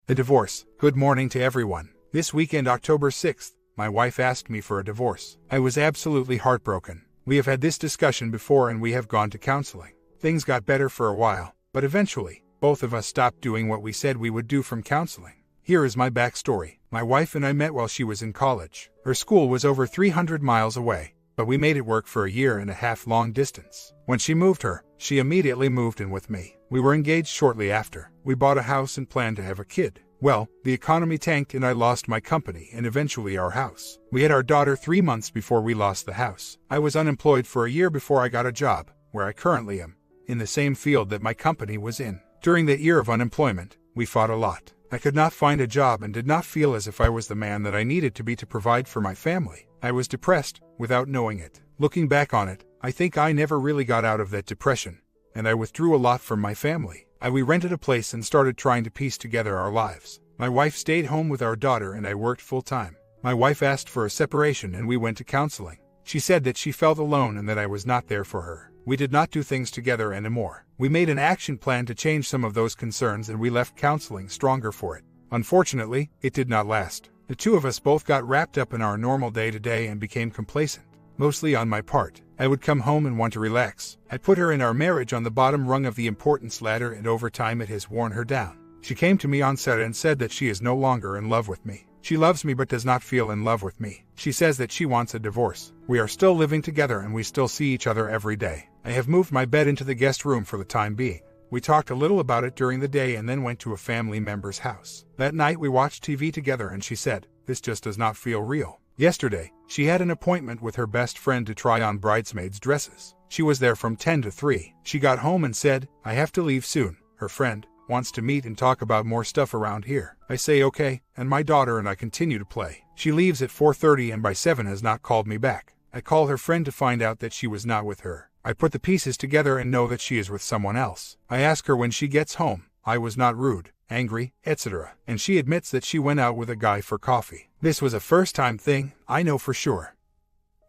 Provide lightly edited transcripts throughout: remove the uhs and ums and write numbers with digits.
A divorce. Good morning to everyone. This weekend, October 6th, my wife asked me for a divorce. I was absolutely heartbroken. We have had this discussion before and we have gone to counseling. Things got better for a while, but eventually, both of us stopped doing what we said we would do from counseling. Here is my backstory. My wife and I met while she was in college. Her school was over 300 miles away, but we made it work for a year and a half long distance. When she moved her, she immediately moved in with me. We were engaged shortly after. We bought a house and planned to have a kid. Well, the economy tanked and I lost my company and eventually our house. We had our daughter 3 months before we lost the house. I was unemployed for a year before I got a job, where I currently am, in the same field that my company was in. During that year of unemployment, we fought a lot. I could not find a job and did not feel as if I was the man that I needed to be to provide for my family. I was depressed, without knowing it. Looking back on it, I think I never really got out of that depression, and I withdrew a lot from my family. We rented a place and started trying to piece together our lives. My wife stayed home with our daughter and I worked full-time. My wife asked for a separation and we went to counseling. She said that she felt alone and that I was not there for her. We did not do things together anymore. We made an action plan to change some of those concerns and we left counseling stronger for it. Unfortunately, it did not last. The two of us both got wrapped up in our normal day-to-day and became complacent. Mostly on my part. I would come home and want to relax. I put her in our marriage on the bottom rung of the importance ladder and over time it has worn her down. She came to me on set and said that she is no longer in love with me. She loves me but does not feel in love with me. She says that she wants a divorce. We are still living together and we still see each other every day. I have moved my bed into the guest room for the time being. We talked a little about it during the day and then went to a family member's house. That night we watched TV together and she said, "This just does not feel real." Yesterday, she had an appointment with her best friend to try on bridesmaids' dresses. She was there from 10 to 3. She got home and said, "I have to leave soon. Her friend wants to meet and talk about more stuff around here." I say okay, and my daughter and I continue to play. She leaves at 4:30 and by 7 has not called me back. I call her friend to find out that she was not with her. I put the pieces together and know that she is with someone else. I ask her when she gets home. I was not rude, angry, etc. And she admits that she went out with a guy for coffee. This was a first-time thing, I know for sure.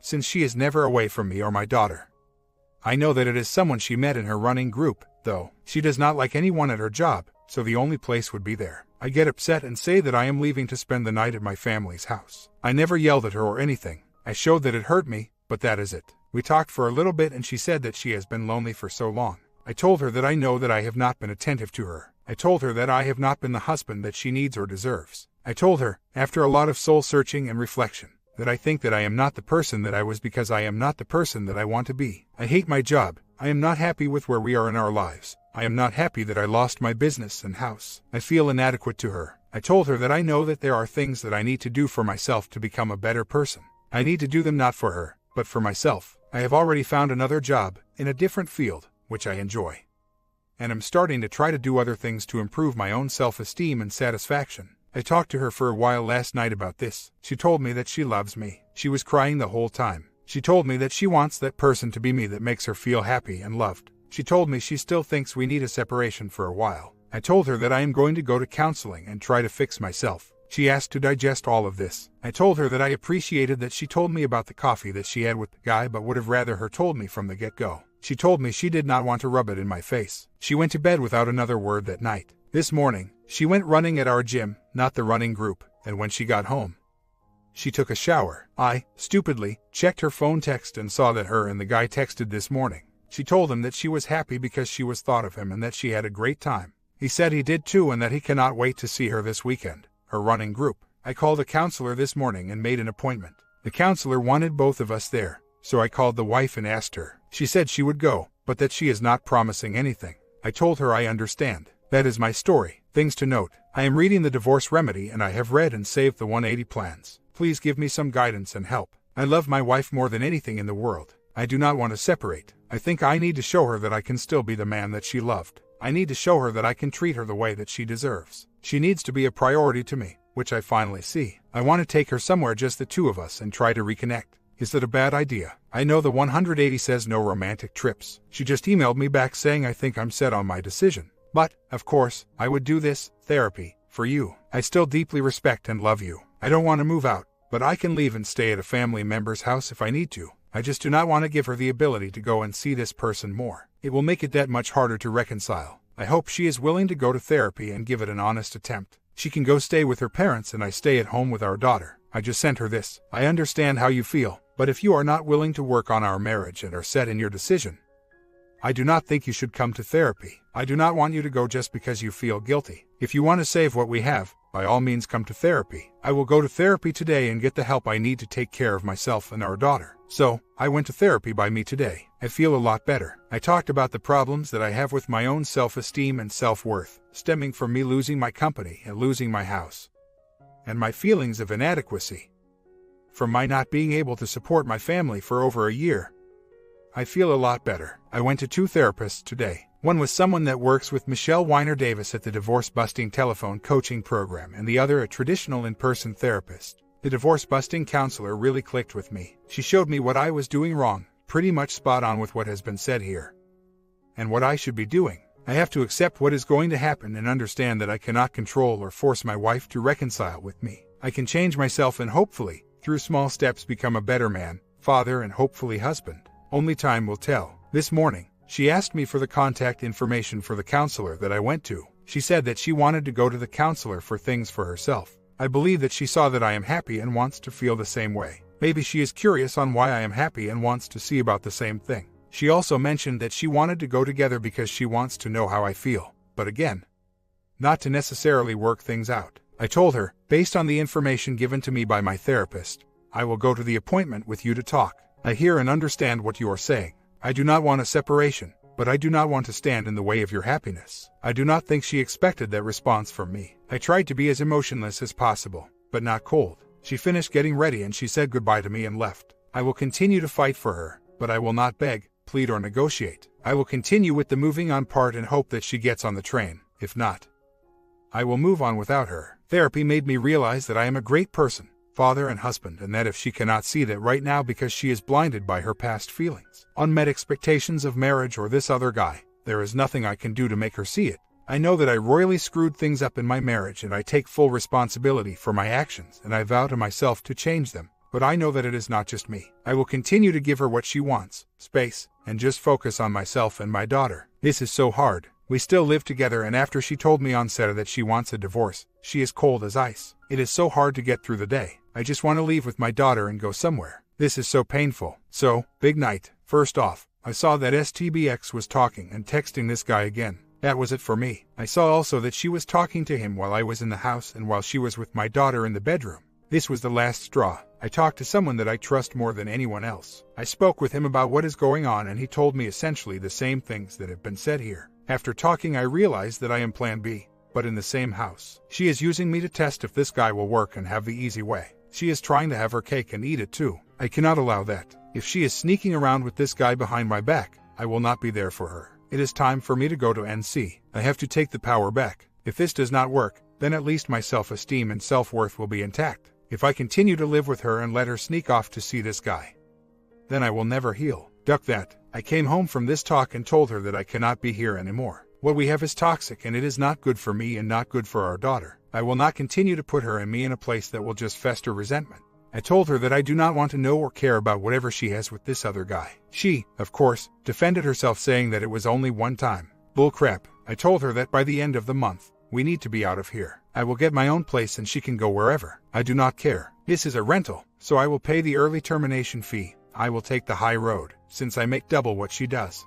Since she is never away from me or my daughter. I know that it is someone she met in her running group, though. She does not like anyone at her job, so the only place would be there. I get upset and say that I am leaving to spend the night at my family's house. I never yelled at her or anything. I showed that it hurt me, but that is it. We talked for a little bit and she said that she has been lonely for so long. I told her that I know that I have not been attentive to her. I told her that I have not been the husband that she needs or deserves. I told her, after a lot of soul-searching and reflection, that I think that I am not the person that I was because I am not the person that I want to be. I hate my job. I am not happy with where we are in our lives. I am not happy that I lost my business and house. I feel inadequate to her. I told her that I know that there are things that I need to do for myself to become a better person. I need to do them not for her, but for myself. I have already found another job, in a different field, which I enjoy. And I'm starting to try to do other things to improve my own self-esteem and satisfaction. I talked to her for a while last night about this. She told me that she loves me. She was crying the whole time. She told me that she wants that person to be me that makes her feel happy and loved. She told me she still thinks we need a separation for a while. I told her that I am going to go to counseling and try to fix myself. She asked to digest all of this. I told her that I appreciated that she told me about the coffee that she had with the guy but would have rather her told me from the get-go. She told me she did not want to rub it in my face. She went to bed without another word that night. This morning, she went running at our gym, not the running group, and when she got home, she took a shower. I, stupidly, checked her phone text and saw that her and the guy texted this morning. She told him that she was happy because she was thought of him and that she had a great time. He said he did too and that he cannot wait to see her this weekend. Her running group. I called a counselor this morning and made an appointment. The counselor wanted both of us there, so I called the wife and asked her. She said she would go, but that she is not promising anything. I told her I understand. That is my story. Things to note. I am reading the divorce remedy and I have read and saved the 180 plans. Please give me some guidance and help. I love my wife more than anything in the world. I do not want to separate. I think I need to show her that I can still be the man that she loved. I need to show her that I can treat her the way that she deserves. She needs to be a priority to me, which I finally see. I want to take her somewhere just the two of us and try to reconnect. Is that a bad idea? I know the 180 says no romantic trips. She just emailed me back saying I think I'm set on my decision. But, of course, I would do this, therapy, for you. I still deeply respect and love you. I don't want to move out, but I can leave and stay at a family member's house if I need to. I just do not want to give her the ability to go and see this person more. It will make it that much harder to reconcile. I hope she is willing to go to therapy and give it an honest attempt. She can go stay with her parents and I stay at home with our daughter. I just sent her this. I understand how you feel, but if you are not willing to work on our marriage and are set in your decision, I do not think you should come to therapy. I do not want you to go just because you feel guilty. If you want to save what we have, by all means come to therapy. I will go to therapy today and get the help I need to take care of myself and our daughter. So, I went to therapy by me today. I feel a lot better. I talked about the problems that I have with my own self-esteem and self-worth, stemming from me losing my company and losing my house, and my feelings of inadequacy from my not being able to support my family for over a year. I feel a lot better. I went to 2 therapists today. One was someone that works with Michelle Weiner Davis at the Divorce Busting Telephone Coaching Program, and the other a traditional in-person therapist. The divorce busting counselor really clicked with me. She showed me what I was doing wrong, pretty much spot on with what has been said here, and what I should be doing. I have to accept what is going to happen and understand that I cannot control or force my wife to reconcile with me. I can change myself and hopefully, through small steps, become a better man, father, and hopefully husband. Only time will tell. This morning, she asked me for the contact information for the counselor that I went to. She said that she wanted to go to the counselor for things for herself. I believe that she saw that I am happy and wants to feel the same way. Maybe she is curious on why I am happy and wants to see about the same thing. She also mentioned that she wanted to go together because she wants to know how I feel. But again, not to necessarily work things out. I told her, based on the information given to me by my therapist, I will go to the appointment with you to talk. I hear and understand what you are saying. I do not want a separation, but I do not want to stand in the way of your happiness. I do not think she expected that response from me. I tried to be as emotionless as possible, but not cold. She finished getting ready and she said goodbye to me and left. I will continue to fight for her, but I will not beg, plead, or negotiate. I will continue with the moving on part and hope that she gets on the train. If not, I will move on without her. Therapy made me realize that I am a great person, father and husband, and that if she cannot see that right now because she is blinded by her past feelings, unmet expectations of marriage or this other guy, there is nothing I can do to make her see it. I know that I royally screwed things up in my marriage and I take full responsibility for my actions and I vow to myself to change them, but I know that it is not just me. I will continue to give her what she wants, space, and just focus on myself and my daughter. This is so hard. We still live together, and after she told me on Saturday that she wants a divorce, she is cold as ice. It is so hard to get through the day. I just want to leave with my daughter and go somewhere. This is so painful. So, big night. First off, I saw that STBX was talking and texting this guy again. That was it for me. I saw also that she was talking to him while I was in the house and while she was with my daughter in the bedroom. This was the last straw. I talked to someone that I trust more than anyone else. I spoke with him about what is going on and he told me essentially the same things that have been said here. After talking, I realized that I am plan B, but in the same house. She is using me to test if this guy will work and have the easy way. She is trying to have her cake and eat it too. I cannot allow that. If she is sneaking around with this guy behind my back, I will not be there for her. It is time for me to go to NC. I have to take the power back. If this does not work, then at least my self-esteem and self-worth will be intact. If I continue to live with her and let her sneak off to see this guy, then I will never heal. Duck that. I came home from this talk and told her that I cannot be here anymore. What we have is toxic and it is not good for me and not good for our daughter. I will not continue to put her and me in a place that will just fester resentment. I told her that I do not want to know or care about whatever she has with this other guy. She, of course, defended herself saying that it was only one time. Bull crap. I told her that by the end of the month, we need to be out of here. I will get my own place and she can go wherever. I do not care. This is a rental, so I will pay the early termination fee. I will take the high road, since I make double what she does.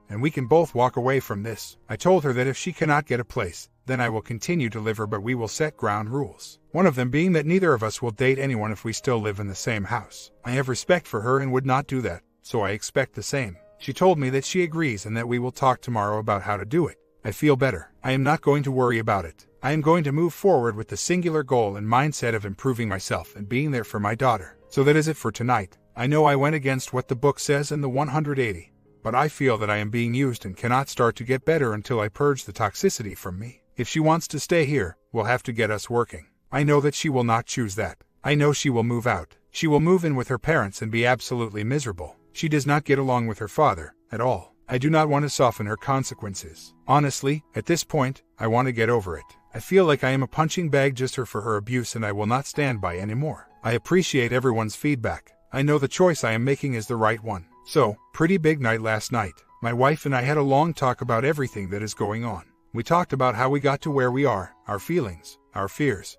And we can both walk away from this. I told her that if she cannot get a place, then I will continue to live her, but we will set ground rules. One of them being that neither of us will date anyone if we still live in the same house. I have respect for her and would not do that, so I expect the same. She told me that she agrees and that we will talk tomorrow about how to do it. I feel better. I am not going to worry about it. I am going to move forward with the singular goal and mindset of improving myself and being there for my daughter. So that is it for tonight. I know I went against what the book says in the 180, but I feel that I am being used and cannot start to get better until I purge the toxicity from me. If she wants to stay here, we'll have to get us working. I know that she will not choose that. I know she will move out. She will move in with her parents and be absolutely miserable. She does not get along with her father at all. I do not want to soften her consequences. Honestly, at this point, I want to get over it. I feel like I am a punching bag just for her abuse and I will not stand by anymore. I appreciate everyone's feedback. I know the choice I am making is the right one. So, pretty big night last night. My wife and I had a long talk about everything that is going on. We talked about how we got to where we are, our feelings, our fears,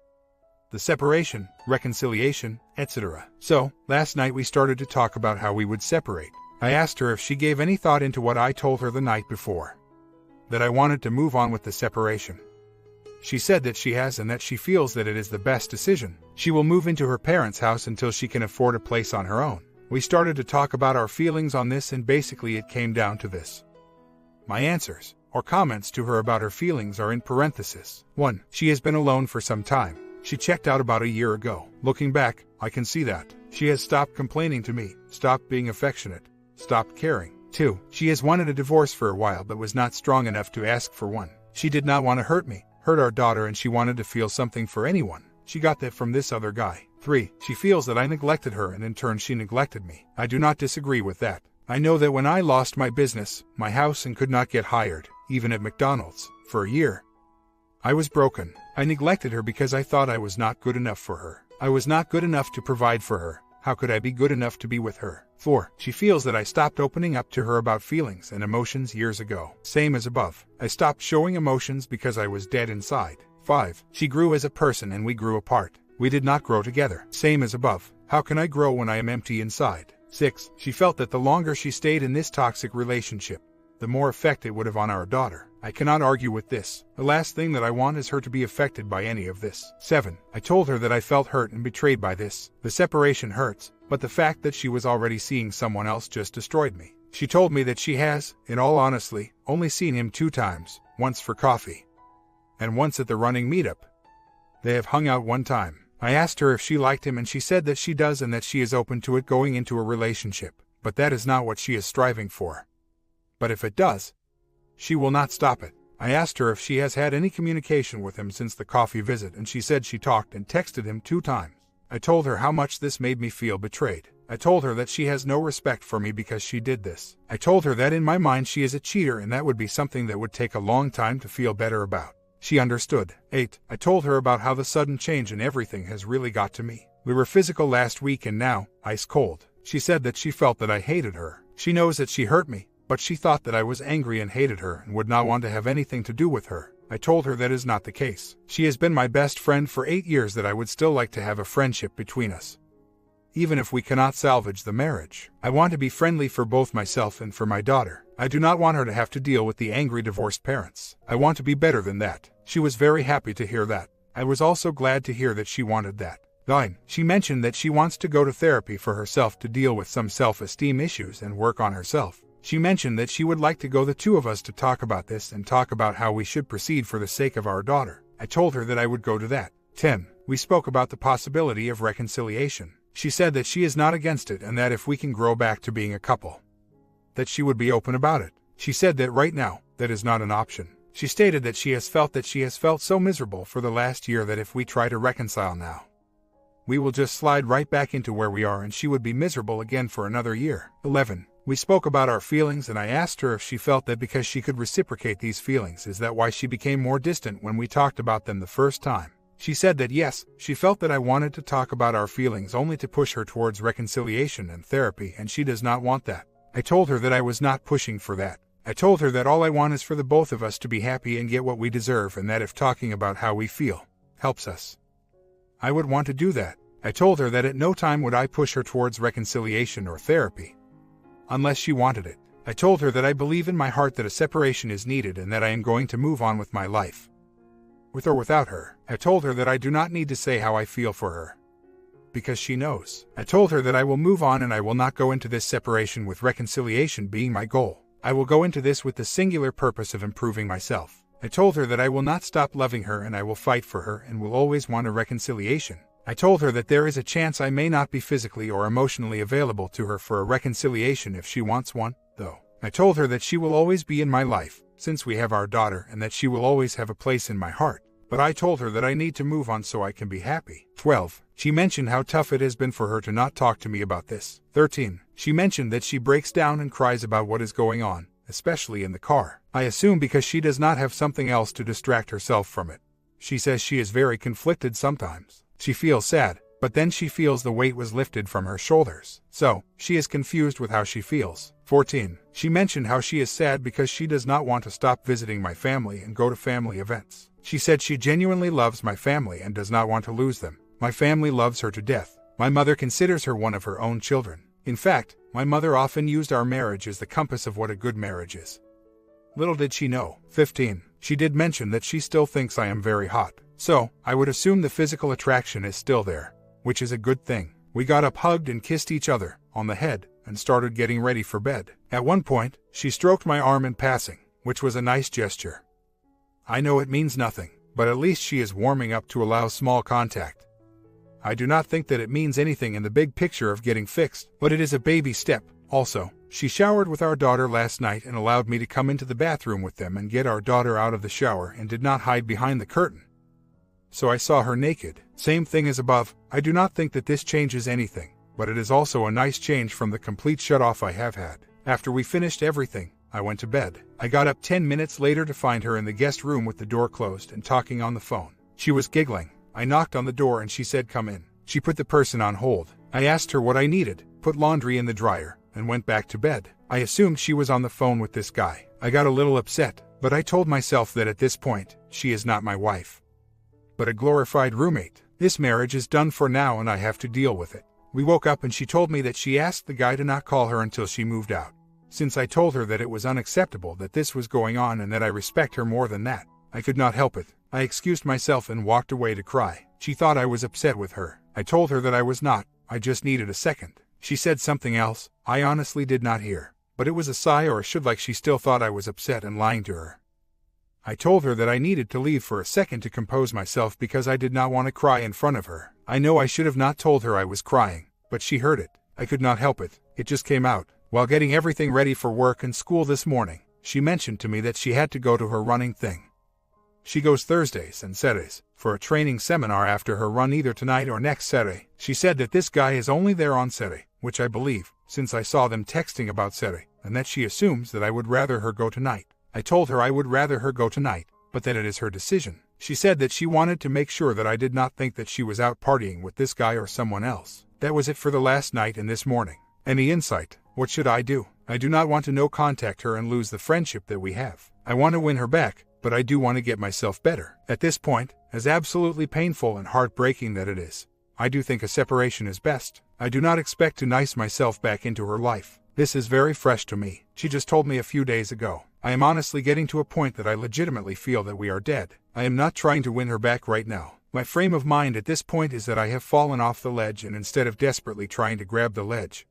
the separation, reconciliation, etc. So, last night we started to talk about how we would separate. I asked her if she gave any thought into what I told her the night before, that I wanted to move on with the separation. She said that she has and that she feels that it is the best decision. She will move into her parents' house until she can afford a place on her own. We started to talk about our feelings on this, and basically it came down to this. My answers, or comments to her about her feelings, are in parenthesis. 1. She has been alone for some time. She checked out about a year ago. Looking back, I can see that. She has stopped complaining to me, stopped being affectionate, stopped caring. 2. She has wanted a divorce for a while but was not strong enough to ask for one. She did not want to hurt me, hurt our daughter, and she wanted to feel something for anyone. She got that from this other guy. 3. She feels that I neglected her and in turn she neglected me. I do not disagree with that. I know that when I lost my business, my house, and could not get hired, even at McDonald's, for a year, I was broken. I neglected her because I thought I was not good enough for her. I was not good enough to provide for her. How could I be good enough to be with her? 4. She feels that I stopped opening up to her about feelings and emotions years ago. Same as above. I stopped showing emotions because I was dead inside. 5. She grew as a person and we grew apart. We did not grow together. Same as above. How can I grow when I am empty inside? 6. She felt that the longer she stayed in this toxic relationship, the more effect it would have on our daughter. I cannot argue with this. The last thing that I want is her to be affected by any of this. 7. I told her that I felt hurt and betrayed by this. The separation hurts, but the fact that she was already seeing someone else just destroyed me. She told me that she has, in all honesty, only seen him 2 times, once for coffee, and once at the running meetup. They have hung out 1 time. I asked her if she liked him and she said that she does and that she is open to it going into a relationship, but that is not what she is striving for. But if it does, she will not stop it. I asked her if she has had any communication with him since the coffee visit, and she said she talked and texted him 2 times. I told her how much this made me feel betrayed. I told her that she has no respect for me because she did this. I told her that in my mind she is a cheater and that would be something that would take a long time to feel better about. She understood. 8. I told her about how the sudden change in everything has really got to me. We were physical last week and now, ice cold. She said that she felt that I hated her. She knows that she hurt me, but she thought that I was angry and hated her and would not want to have anything to do with her. I told her that is not the case. She has been my best friend for 8 years, that I would still like to have a friendship between us, even if we cannot salvage the marriage. I want to be friendly for both myself and for my daughter. I do not want her to have to deal with the angry divorced parents. I want to be better than that. She was very happy to hear that. I was also glad to hear that she wanted that. 9. She mentioned that she wants to go to therapy for herself to deal with some self-esteem issues and work on herself. She mentioned that she would like to go, the 2 of us, to talk about this and talk about how we should proceed for the sake of our daughter. I told her that I would go to that. 10. We spoke about the possibility of reconciliation. She said that she is not against it and that if we can grow back to being a couple, that she would be open about it. She said that right now, that is not an option. She stated that she has felt so miserable for the last year that if we try to reconcile now, we will just slide right back into where we are and she would be miserable again for another year. 11. We spoke about our feelings and I asked her if she felt that because she could reciprocate these feelings, is that why she became more distant when we talked about them the first time? She said that yes, she felt that I wanted to talk about our feelings only to push her towards reconciliation and therapy, and she does not want that. I told her that I was not pushing for that. I told her that all I want is for the both of us to be happy and get what we deserve, and that if talking about how we feel helps us, I would want to do that. I told her that at no time would I push her towards reconciliation or therapy unless she wanted it. I told her that I believe in my heart that a separation is needed and that I am going to move on with my life, with or without her. I told her that I do not need to say how I feel for her, because she knows. I told her that I will move on and I will not go into this separation with reconciliation being my goal. I will go into this with the singular purpose of improving myself. I told her that I will not stop loving her and I will fight for her and will always want a reconciliation. I told her that there is a chance I may not be physically or emotionally available to her for a reconciliation if she wants one, though. I told her that she will always be in my life, since we have our daughter, and that she will always have a place in my heart. But I told her that I need to move on so I can be happy. 12. She mentioned how tough it has been for her to not talk to me about this. 13. She mentioned that she breaks down and cries about what is going on, especially in the car. I assume because she does not have something else to distract herself from it. She says she is very conflicted sometimes. She feels sad, but then she feels the weight was lifted from her shoulders. So, she is confused with how she feels. 14. She mentioned how she is sad because she does not want to stop visiting my family and go to family events. She said she genuinely loves my family and does not want to lose them. My family loves her to death. My mother considers her one of her own children. In fact, my mother often used our marriage as the compass of what a good marriage is. Little did she know. 15. She did mention that she still thinks I am very hot. So, I would assume the physical attraction is still there, which is a good thing. We got up, hugged and kissed each other on the head, and started getting ready for bed. At one point, she stroked my arm in passing, which was a nice gesture. I know it means nothing, but at least she is warming up to allow small contact. I do not think that it means anything in the big picture of getting fixed, but it is a baby step. Also, she showered with our daughter last night and allowed me to come into the bathroom with them and get our daughter out of the shower and did not hide behind the curtain. So I saw her naked. Same thing as above. I do not think that this changes anything, but it is also a nice change from the complete shut-off I have had. After we finished everything, I went to bed. I got up 10 minutes later to find her in the guest room with the door closed and talking on the phone. She was giggling. I knocked on the door and she said, "Come in." She put the person on hold. I asked her what I needed, put laundry in the dryer, and went back to bed. I assumed she was on the phone with this guy. I got a little upset, but I told myself that at this point, she is not my wife, but a glorified roommate. This marriage is done for now and I have to deal with it. We woke up and she told me that she asked the guy to not call her until she moved out. Since I told her that it was unacceptable that this was going on and that I respect her more than that, I could not help it. I excused myself and walked away to cry. She thought I was upset with her. I told her that I was not, I just needed a second. She said something else, I honestly did not hear, but it was a sigh or a should, like she still thought I was upset and lying to her. I told her that I needed to leave for a second to compose myself because I did not want to cry in front of her. I know I should have not told her I was crying, but she heard it. I could not help it. It just came out. While getting everything ready for work and school this morning, she mentioned to me that she had to go to her running thing. She goes Thursdays and Saturdays for a training seminar after her run either tonight or next Saturday. She said that this guy is only there on Saturday, which I believe, since I saw them texting about Saturday, and that she assumes that I would rather her go tonight. I told her I would rather her go tonight, but that it is her decision. She said that she wanted to make sure that I did not think that she was out partying with this guy or someone else. That was it for the last night and this morning. Any insight? What should I do? I do not want to no contact her and lose the friendship that we have. I want to win her back, but I do want to get myself better. At this point, as absolutely painful and heartbreaking that it is, I do think a separation is best. I do not expect to nice myself back into her life. This is very fresh to me. She just told me a few days ago. I am honestly getting to a point that I legitimately feel that we are dead. I am not trying to win her back right now. My frame of mind at this point is that I have fallen off the ledge, and instead of desperately trying to grab the ledge,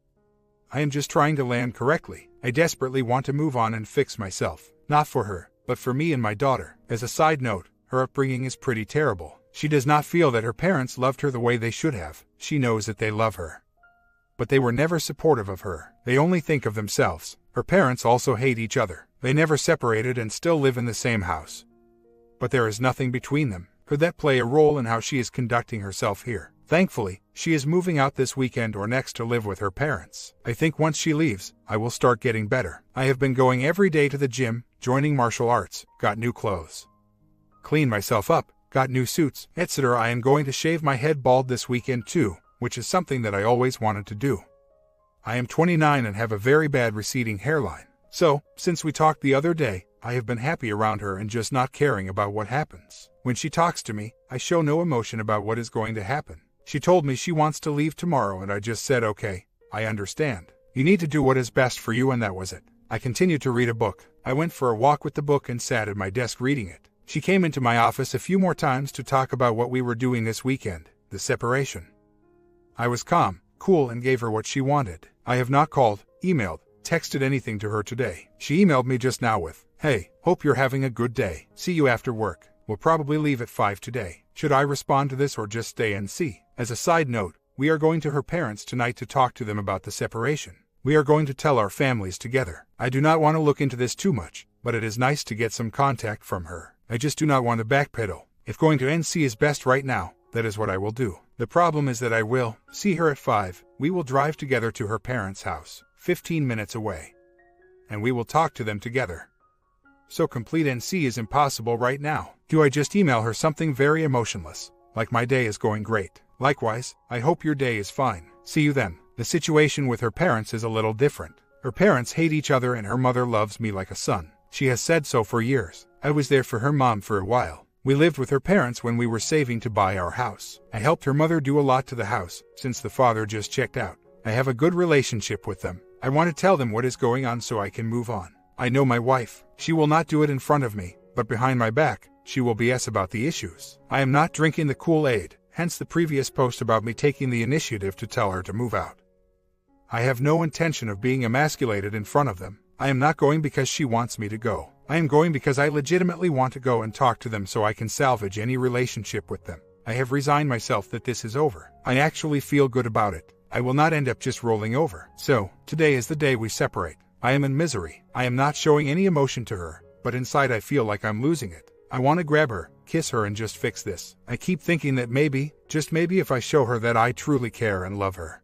I am just trying to land correctly. I desperately want to move on and fix myself. Not for her, but for me and my daughter. As a side note, her upbringing is pretty terrible. She does not feel that her parents loved her the way they should have. She knows that they love her, but they were never supportive of her. They only think of themselves. Her parents also hate each other. They never separated and still live in the same house, but there is nothing between them. Could that play a role in how she is conducting herself here? Thankfully, she is moving out this weekend or next to live with her parents. I think once she leaves, I will start getting better. I have been going every day to the gym, joining martial arts, got new clothes, cleaned myself up, got new suits, etc. I am going to shave my head bald this weekend too, which is something that I always wanted to do. I am 29 and have a very bad receding hairline. So, since we talked the other day, I have been happy around her and just not caring about what happens. When she talks to me, I show no emotion about what is going to happen. She told me she wants to leave tomorrow and I just said okay, I understand. You need to do what is best for you, and that was it. I continued to read a book. I went for a walk with the book and sat at my desk reading it. She came into my office a few more times to talk about what we were doing this weekend, the separation. I was calm, cool, and gave her what she wanted. I have not called, emailed, texted anything to her today. She emailed me just now with, "Hey, hope you're having a good day. See you after work. We'll probably leave at 5 today." Should I respond to this or just stay and see? As a side note, we are going to her parents tonight to talk to them about the separation. We are going to tell our families together. I do not want to look into this too much, but it is nice to get some contact from her. I just do not want to backpedal. If going to NC is best right now, that is what I will do. The problem is that I will see her at 5. We will drive together to her parents' house, 15 minutes away, and we will talk to them together. So complete NC is impossible right now. Do I just email her something very emotionless, like my day is going great? Likewise, I hope your day is fine. See you then. The situation with her parents is a little different. Her parents hate each other and her mother loves me like a son. She has said so for years. I was there for her mom for a while. We lived with her parents when we were saving to buy our house. I helped her mother do a lot to the house, since the father just checked out. I have a good relationship with them. I want to tell them what is going on so I can move on. I know my wife. She will not do it in front of me, but behind my back, she will BS about the issues. I am not drinking the Kool-Aid, hence the previous post about me taking the initiative to tell her to move out. I have no intention of being emasculated in front of them. I am not going because she wants me to go. I am going because I legitimately want to go and talk to them so I can salvage any relationship with them. I have resigned myself that this is over. I actually feel good about it. I will not end up just rolling over. So, today is the day we separate. I am in misery. I am not showing any emotion to her, but inside I feel like I'm losing it. I want to grab her, kiss her and just fix this. I keep thinking that maybe, just maybe if I show her that I truly care and love her,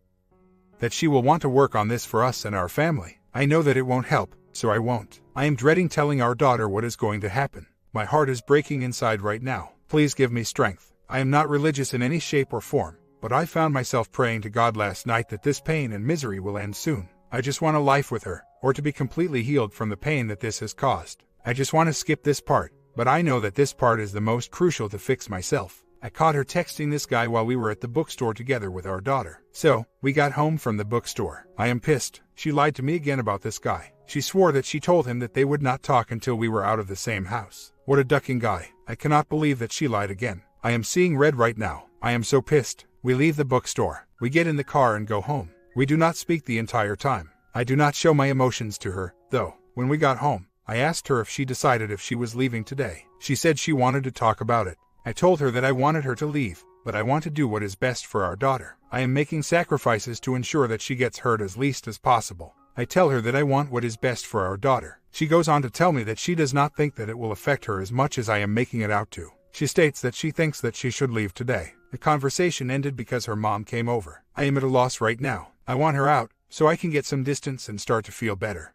that she will want to work on this for us and our family. I know that it won't help, so I won't. I am dreading telling our daughter what is going to happen. My heart is breaking inside right now. Please give me strength. I am not religious in any shape or form, but I found myself praying to God last night that this pain and misery will end soon. I just want a life with her, or to be completely healed from the pain that this has caused. I just want to skip this part, but I know that this part is the most crucial to fix myself. I caught her texting this guy while we were at the bookstore together with our daughter. So, we got home from the bookstore. I am pissed. She lied to me again about this guy. She swore that she told him that they would not talk until we were out of the same house. What a ducking guy. I cannot believe that she lied again. I am seeing red right now. I am so pissed. We leave the bookstore. We get in the car and go home. We do not speak the entire time. I do not show my emotions to her, though. When we got home, I asked her if she decided if she was leaving today. She said she wanted to talk about it. I told her that I wanted her to leave, but I want to do what is best for our daughter. I am making sacrifices to ensure that she gets hurt as least as possible. I tell her that I want what is best for our daughter. She goes on to tell me that she does not think that it will affect her as much as I am making it out to. She states that she thinks that she should leave today. The conversation ended because her mom came over. I am at a loss right now. I want her out, so I can get some distance and start to feel better.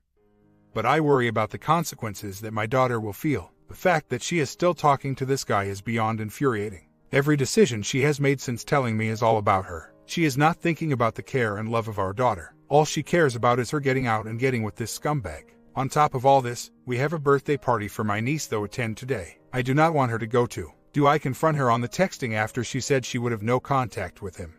But I worry about the consequences that my daughter will feel. The fact that she is still talking to this guy is beyond infuriating. Every decision she has made since telling me is all about her. She is not thinking about the care and love of our daughter. All she cares about is her getting out and getting with this scumbag. On top of all this, we have a birthday party for my niece to attend today. I do not want her to go to. Do I confront her on the texting after she said she would have no contact with him?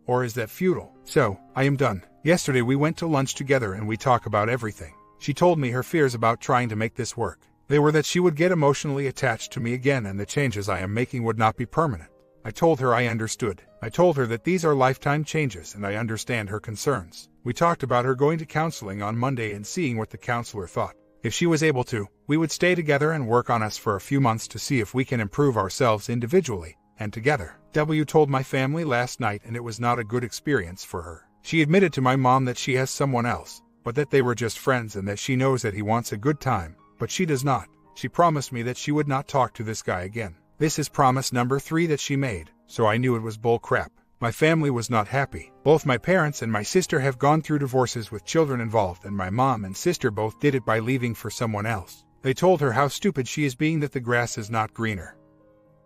Or is that futile? So, I am done. Yesterday we went to lunch together and we talk about everything. She told me her fears about trying to make this work. They were that she would get emotionally attached to me again and the changes I am making would not be permanent. I told her I understood. I told her that these are lifetime changes and I understand her concerns. We talked about her going to counseling on Monday and seeing what the counselor thought. If she was able to, we would stay together and work on us for a few months to see if we can improve ourselves individually and together. W told my family last night and it was not a good experience for her. She admitted to my mom that she has someone else, but that they were just friends and that she knows that he wants a good time, but she does not. She promised me that she would not talk to this guy again. This is promise number 3 that she made, so I knew it was bull crap. My family was not happy. Both my parents and my sister have gone through divorces with children involved, and my mom and sister both did it by leaving for someone else. They told her how stupid she is being, that the grass is not greener,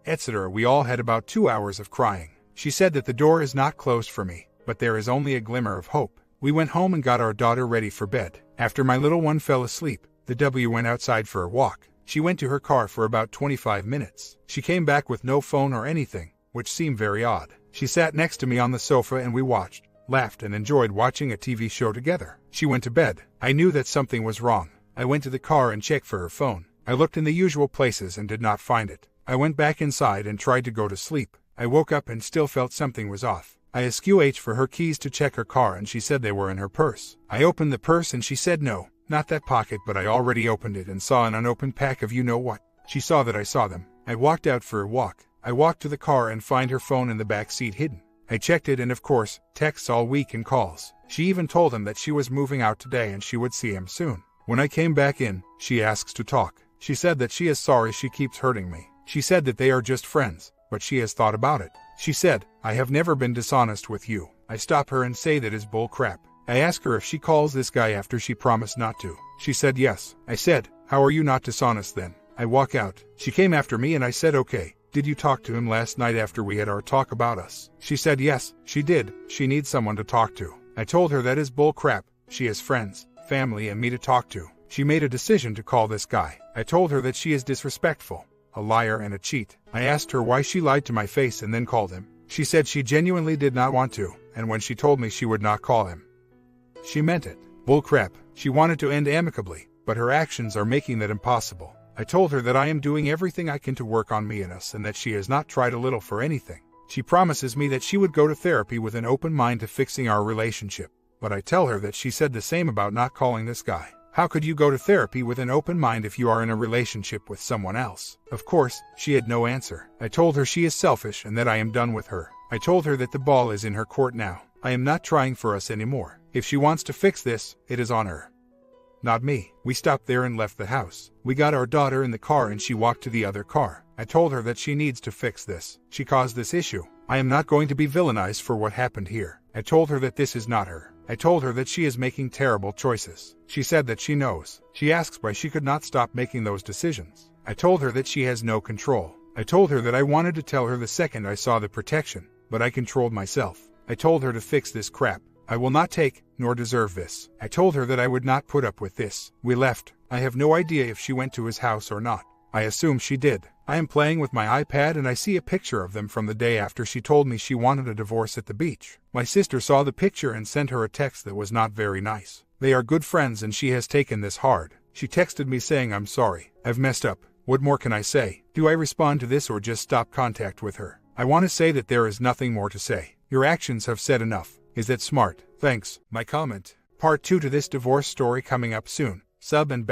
etc. We all had about 2 hours of crying. She said that the door is not closed for me, but there is only a glimmer of hope. We went home and got our daughter ready for bed. After my little one fell asleep, the W went outside for a walk. She went to her car for about 25 minutes. She came back with no phone or anything, which seemed very odd. She sat next to me on the sofa and we watched, laughed and enjoyed watching a TV show together. She went to bed. I knew that something was wrong. I went to the car and checked for her phone. I looked in the usual places and did not find it. I went back inside and tried to go to sleep. I woke up and still felt something was off. I asked QH for her keys to check her car and she said they were in her purse. I opened the purse and she said no, not that pocket, but I already opened it and saw an unopened pack of you know what. She saw that I saw them. I walked out for a walk. I walked to the car and find her phone in the back seat hidden. I checked it and of course, texts all week and calls. She even told him that she was moving out today and she would see him soon. When I came back in, she asks to talk. She said that she is sorry she keeps hurting me. She said that they are just friends, but she has thought about it. She said, I have never been dishonest with you. I stop her and say that is bull crap. I ask her if she calls this guy after she promised not to. She said yes. I said, how are you not dishonest then? I walk out. She came after me and I said okay. Did you talk to him last night after we had our talk about us? She said yes, she did. She needs someone to talk to. I told her that is bull crap. She has friends, family and me to talk to. She made a decision to call this guy. I told her that she is disrespectful. a liar and a cheat. I asked her why she lied to my face and then called him. She said she genuinely did not want to, and when she told me she would not call him, she meant it. Bullcrap. She wanted to end amicably, but her actions are making that impossible. I told her that I am doing everything I can to work on me and us and that she has not tried a little for anything. She promises me that she would go to therapy with an open mind to fixing our relationship, but I tell her that she said the same about not calling this guy. How could you go to therapy with an open mind if you are in a relationship with someone else? Of course, she had no answer. I told her she is selfish and that I am done with her. I told her that the ball is in her court now. I am not trying for us anymore. If she wants to fix this, it is on her, not me. We stopped there and left the house. We got our daughter in the car and she walked to the other car. I told her that she needs to fix this. She caused this issue. I am not going to be villainized for what happened here. I told her that this is not her. I told her that she is making terrible choices. She said that she knows. She asks why she could not stop making those decisions. I told her that she has no control. I told her that I wanted to tell her the second I saw the protection, but I controlled myself. I told her to fix this crap. I will not take, nor deserve this. I told her that I would not put up with this. We left. I have no idea if she went to his house or not. I assume she did. I am playing with my iPad and I see a picture of them from the day after she told me she wanted a divorce at the beach. My sister saw the picture and sent her a text that was not very nice. They are good friends and she has taken this hard. She texted me saying, "I'm sorry. I've messed up. What more can I say? Do I respond to this or just stop contact with her?" I want to say that there is nothing more to say. Your actions have said enough. Is that smart? Thanks. My comment. Part 2 to this divorce story coming up soon. Sub and